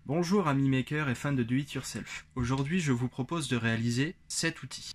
Bonjour amis makers et fans de Do It Yourself. Aujourd'hui je vous propose de réaliser 7 outils.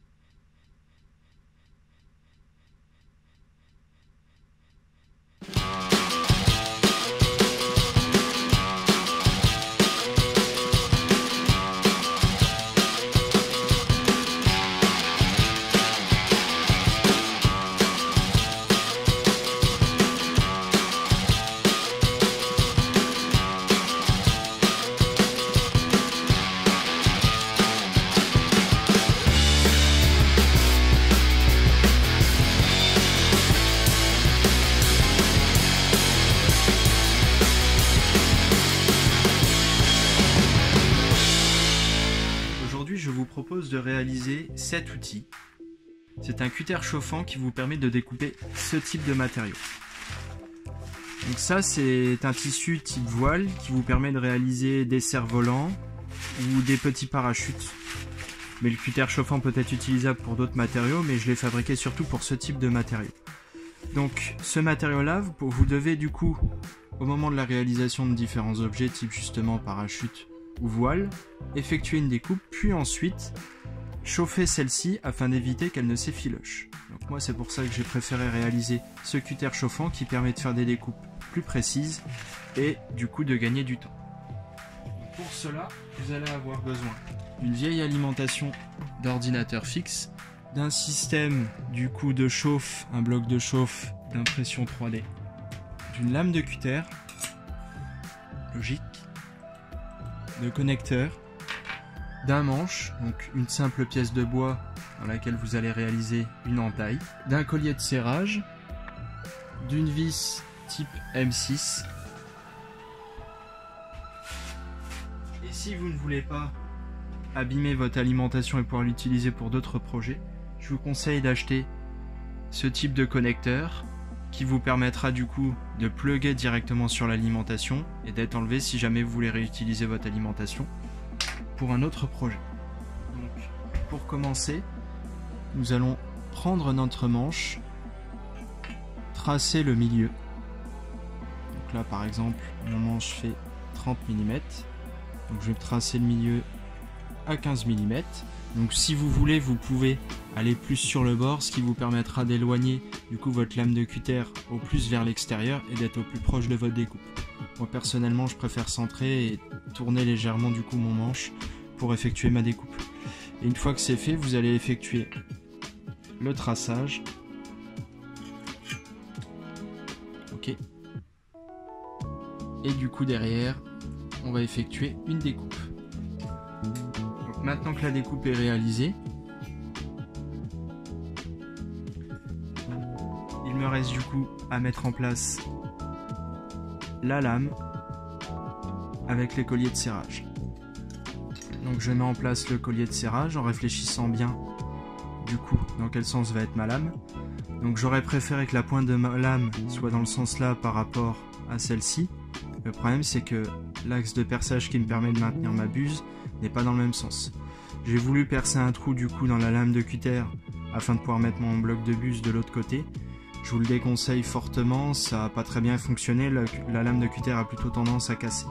Aujourd'hui, je vous propose de réaliser 7 outils. C'est un cutter chauffant qui vous permet de découper ce type de matériau. Donc ça, c'est un tissu type voile qui vous permet de réaliser des cerfs-volants ou des petits parachutes. Mais le cutter chauffant peut être utilisable pour d'autres matériaux, mais je l'ai fabriqué surtout pour ce type de matériau. Donc ce matériau-là, vous devez du coup, au moment de la réalisation de différents objets type justement parachute ou voile, effectuer une découpe, puis ensuite chauffer celle-ci afin d'éviter qu'elle ne s'effiloche. Donc moi c'est pour ça que j'ai préféré réaliser ce cutter chauffant qui permet de faire des découpes plus précises et du coup de gagner du temps. Donc pour cela, vous allez avoir besoin d'une vieille alimentation d'ordinateur fixe, d'un système du coup de chauffe, un bloc de chauffe d'impression 3D, d'une lame de cutter, logique, de connecteur, d'un manche, donc une simple pièce de bois dans laquelle vous allez réaliser une entaille, d'un collier de serrage, d'une vis type M6. Et si vous ne voulez pas abîmer votre alimentation et pouvoir l'utiliser pour d'autres projets, je vous conseille d'acheter ce type de connecteur qui vous permettra du coup de plugger directement sur l'alimentation et d'être enlevé si jamais vous voulez réutiliser votre alimentation pour un autre projet. Donc, pour commencer, nous allons prendre notre manche, tracer le milieu. Donc là par exemple, mon manche fait 30 mm, donc je vais tracer le milieu à 15 mm. Donc si vous voulez, vous pouvez aller plus sur le bord, ce qui vous permettra d'éloigner du coup votre lame de cutter au plus vers l'extérieur et d'être au plus proche de votre découpe. Moi personnellement, je préfère centrer et tourner légèrement du coup mon manche pour effectuer ma découpe. Et une fois que c'est fait, vous allez effectuer le traçage. Ok. Et du coup derrière, on va effectuer une découpe. Maintenant que la découpe est réalisée, il me reste du coup à mettre en place la lame avec les colliers de serrage. Donc je mets en place le collier de serrage en réfléchissant bien du coup dans quel sens va être ma lame. Donc j'aurais préféré que la pointe de ma lame soit dans le sens là par rapport à celle-ci. Le problème c'est que l'axe de perçage qui me permet de maintenir ma buse n'est pas dans le même sens. J'ai voulu percer un trou du coup dans la lame de cutter afin de pouvoir mettre mon bloc de buse de l'autre côté. Je vous le déconseille fortement, ça n'a pas très bien fonctionné, la lame de cutter a plutôt tendance à casser.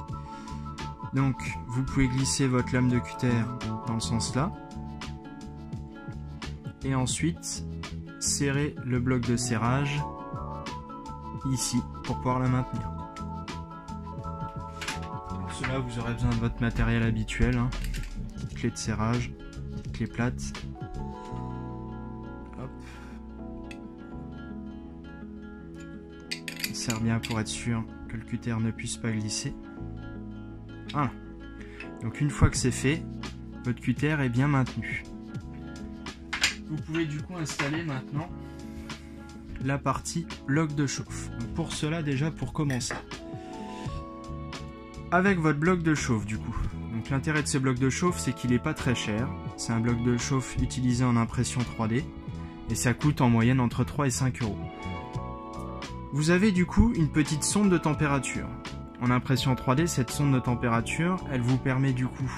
Donc vous pouvez glisser votre lame de cutter dans le sens là. Et ensuite serrer le bloc de serrage ici pour pouvoir la maintenir. Pour cela vous aurez besoin de votre matériel habituel, hein. Petite clé de serrage, petite clé plate. Hop. On serre bien pour être sûr que le cutter ne puisse pas glisser. Voilà. Donc une fois que c'est fait, votre cutter est bien maintenu. Vous pouvez du coup installer maintenant la partie bloc de chauffe. Donc pour cela, déjà pour commencer, avec votre bloc de chauffe du coup. Donc l'intérêt de ce bloc de chauffe, c'est qu'il n'est pas très cher. C'est un bloc de chauffe utilisé en impression 3D et ça coûte en moyenne entre 3 et 5 euros. Vous avez du coup une petite sonde de température. En impression 3D, cette sonde de température, elle vous permet du coup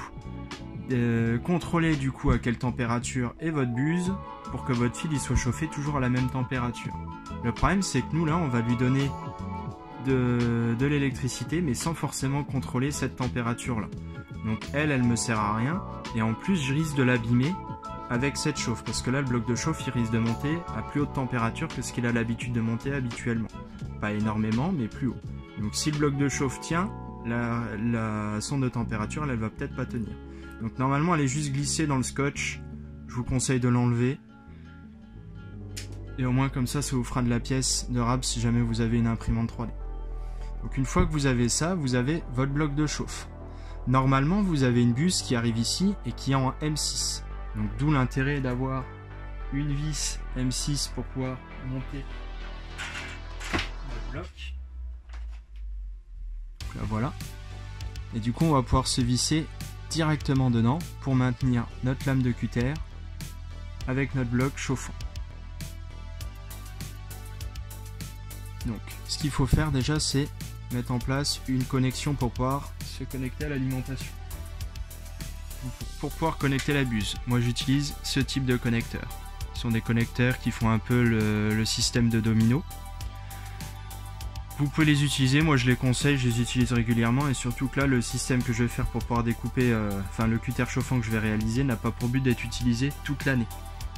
de contrôler du coup à quelle température est votre buse pour que votre fil il soit chauffé toujours à la même température. Le problème c'est que nous là on va lui donner de l'électricité mais sans forcément contrôler cette température là. Donc elle me sert à rien. Et en plus, je risque de l'abîmer avec cette chauffe. Parce que là, le bloc de chauffe, il risque de monter à plus haute température que ce qu'il a l'habitude de monter habituellement. Pas énormément, mais plus haut. Donc si le bloc de chauffe tient, la sonde de température, elle va peut-être pas tenir. Donc normalement, elle est juste glissée dans le scotch. Je vous conseille de l'enlever. Et au moins comme ça vous fera de la pièce de rab si jamais vous avez une imprimante 3D. Donc une fois que vous avez ça, vous avez votre bloc de chauffe. Normalement, vous avez une buse qui arrive ici et qui est en M6. Donc d'où l'intérêt d'avoir une vis M6 pour pouvoir monter le bloc. Donc là, voilà. Et du coup, on va pouvoir se visser directement dedans pour maintenir notre lame de cutter avec notre bloc chauffant. Donc, ce qu'il faut faire déjà, c'est mettre en place une connexion pour pouvoir se connecter à l'alimentation. Pour pouvoir connecter la buse, moi j'utilise ce type de connecteur. Ce sont des connecteurs qui font un peu le système de domino. Vous pouvez les utiliser, moi je les conseille, je les utilise régulièrement et surtout que là le système que je vais faire pour pouvoir découper, le cutter chauffant que je vais réaliser n'a pas pour but d'être utilisé toute l'année.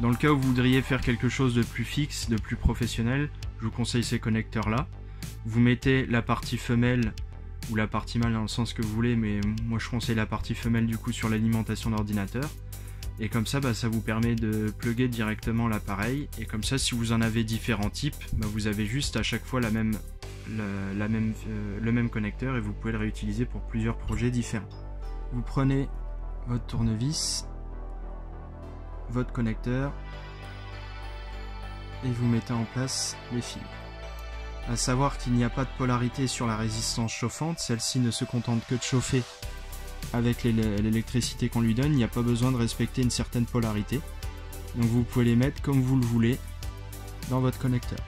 Dans le cas où vous voudriez faire quelque chose de plus fixe, de plus professionnel, je vous conseille ces connecteurs là. Vous mettez la partie femelle ou la partie mâle dans le sens que vous voulez, mais moi je conseille la partie femelle du coup sur l'alimentation d'ordinateur. Et comme ça, ça vous permet de plugger directement l'appareil. Et comme ça, si vous en avez différents types, vous avez juste à chaque fois le même connecteur et vous pouvez le réutiliser pour plusieurs projets différents. Vous prenez votre tournevis, votre connecteur et vous mettez en place les fils. À savoir qu'il n'y a pas de polarité sur la résistance chauffante, celle-ci ne se contente que de chauffer avec l'électricité qu'on lui donne, il n'y a pas besoin de respecter une certaine polarité. Donc vous pouvez les mettre comme vous le voulez dans votre connecteur.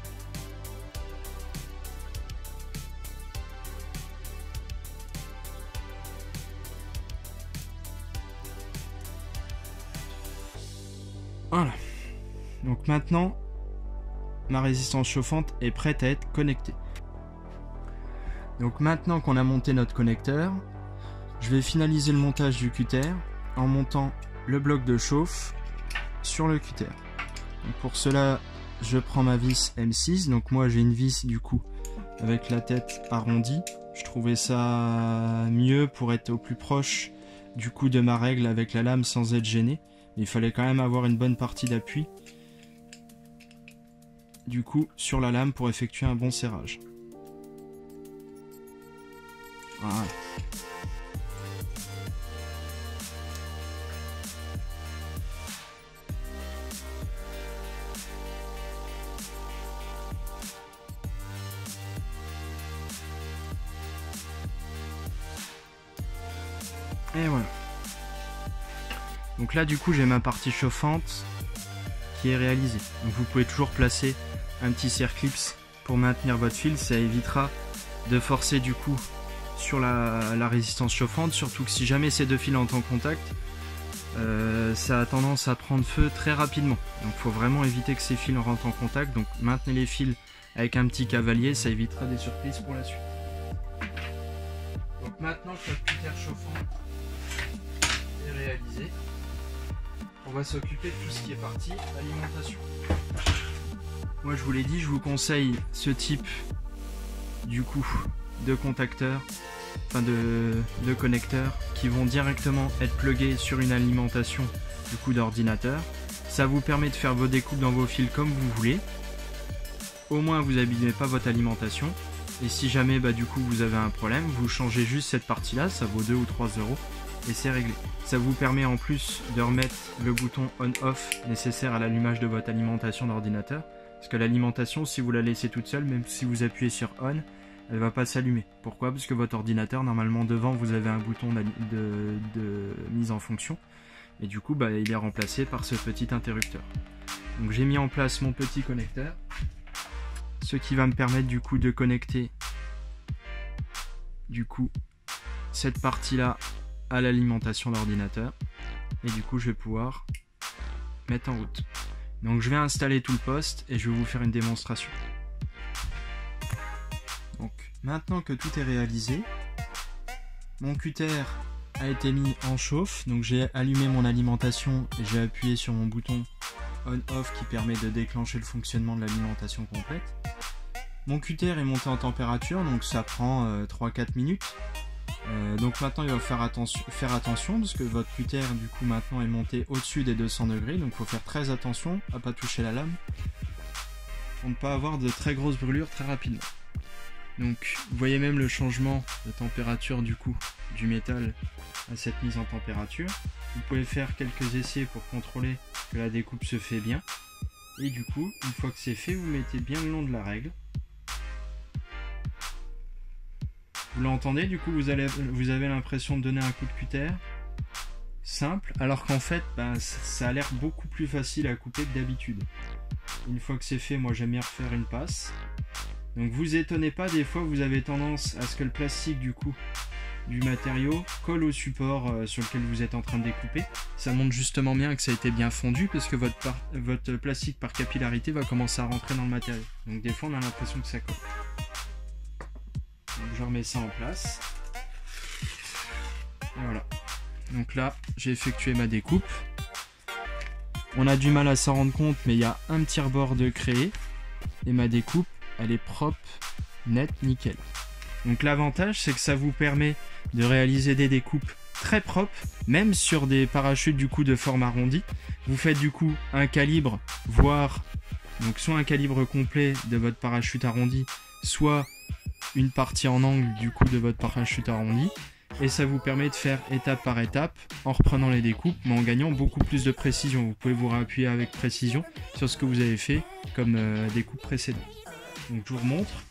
Voilà. Donc maintenant, ma résistance chauffante est prête à être connectée. Donc maintenant qu'on a monté notre connecteur, je vais finaliser le montage du cutter en montant le bloc de chauffe sur le cutter. Donc pour cela, je prends ma vis M6. Donc moi j'ai une vis du coup avec la tête arrondie. Je trouvais ça mieux pour être au plus proche du coup de ma règle avec la lame sans être gêné. Il fallait quand même avoir une bonne partie d'appui du coup sur la lame pour effectuer un bon serrage. Voilà. Et voilà. Donc là du coup j'ai ma partie chauffante qui est réalisée. Donc vous pouvez toujours placer un petit circlips pour maintenir votre fil, ça évitera de forcer du coup sur la résistance chauffante, surtout que si jamais ces deux fils entrent en contact, ça a tendance à prendre feu très rapidement. Donc il faut vraiment éviter que ces fils rentrent en contact, donc maintenez les fils avec un petit cavalier, ça évitera des surprises pour la suite. Donc maintenant que notre cutter chauffant est réalisé, on va s'occuper de tout ce qui est partie alimentation. Moi je vous l'ai dit, je vous conseille ce type du coup de contacteurs, enfin de connecteurs qui vont directement être plugués sur une alimentation du coup d'ordinateur. Ça vous permet de faire vos découpes dans vos fils comme vous voulez. Au moins vous n'abîmez pas votre alimentation. Et si jamais du coup vous avez un problème, vous changez juste cette partie là, ça vaut 2 ou 3 euros et c'est réglé. Ça vous permet en plus de remettre le bouton on-off nécessaire à l'allumage de votre alimentation d'ordinateur. Parce que l'alimentation, si vous la laissez toute seule, même si vous appuyez sur on, elle va pas s'allumer. Pourquoi? Parce que votre ordinateur, normalement devant vous avez un bouton de mise en fonction. Et du coup il est remplacé par ce petit interrupteur. Donc j'ai mis en place mon petit connecteur. Ce qui va me permettre du coup de connecter du coup cette partie là à l'alimentation d'ordinateur. Et du coup je vais pouvoir mettre en route. Donc je vais installer tout le poste et je vais vous faire une démonstration. Donc maintenant que tout est réalisé, mon cutter a été mis en chauffe, donc j'ai allumé mon alimentation et j'ai appuyé sur mon bouton on-off qui permet de déclencher le fonctionnement de l'alimentation complète. Mon cutter est monté en température, donc ça prend 3-4 minutes. Donc maintenant il va faire attention parce que votre cutter du coup maintenant est monté au-dessus des 200 degrés, donc il faut faire très attention à pas toucher la lame pour ne pas avoir de très grosses brûlures très rapidement. Donc vous voyez même le changement de température du coup du métal à cette mise en température. Vous pouvez faire quelques essais pour contrôler que la découpe se fait bien. Et du coup, une fois que c'est fait, vous mettez bien le long de la règle. Vous l'entendez, du coup vous avez l'impression de donner un coup de cutter simple, alors qu'en fait ça a l'air beaucoup plus facile à couper que d'habitude. Une fois que c'est fait, moi j'aime bien refaire une passe. Donc vous étonnez pas, des fois vous avez tendance à ce que le plastique du coup du matériau colle au support sur lequel vous êtes en train de découper. Ça montre justement bien que ça a été bien fondu parce que votre plastique par capillarité va commencer à rentrer dans le matériau. Donc des fois on a l'impression que ça colle. Donc je remets ça en place. Et voilà. Donc là j'ai effectué ma découpe. On a du mal à s'en rendre compte, mais il y a un petit rebord de créé. Et ma découpe, elle est propre, nette, nickel. Donc l'avantage, c'est que ça vous permet de réaliser des découpes très propres, même sur des parachutes du coup de forme arrondi. Vous faites du coup un calibre, voire donc soit un calibre complet de votre parachute arrondi, soit une partie en angle du coup de votre parachute arrondi. Et ça vous permet de faire étape par étape en reprenant les découpes, mais en gagnant beaucoup plus de précision. Vous pouvez vous réappuyer avec précision sur ce que vous avez fait comme découpe précédente. Donc je vous remontre.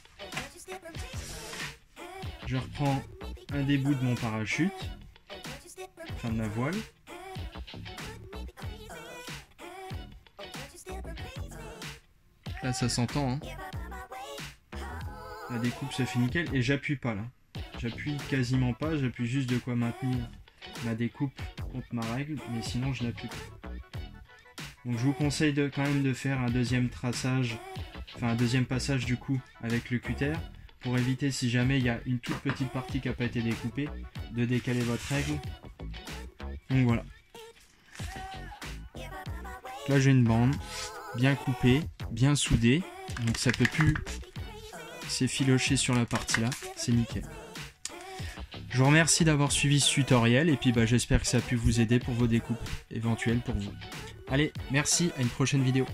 Je reprends un des bouts de mon parachute, enfin de ma voile. Là ça s'entend, hein. La découpe se fait nickel et j'appuie pas là. J'appuie quasiment pas, j'appuie juste de quoi maintenir ma découpe contre ma règle, mais sinon je n'appuie pas. Donc je vous conseille quand même de faire un deuxième traçage, enfin un deuxième passage du coup avec le cutter, pour éviter, si jamais il y a une toute petite partie qui n'a pas été découpée, de décaler votre règle. Donc voilà. Là j'ai une bande bien coupée, bien soudée, donc ça peut plus s'effilocher sur la partie là, c'est nickel. Je vous remercie d'avoir suivi ce tutoriel et puis j'espère que ça a pu vous aider pour vos découpes éventuelles pour vous. Allez, merci, à une prochaine vidéo.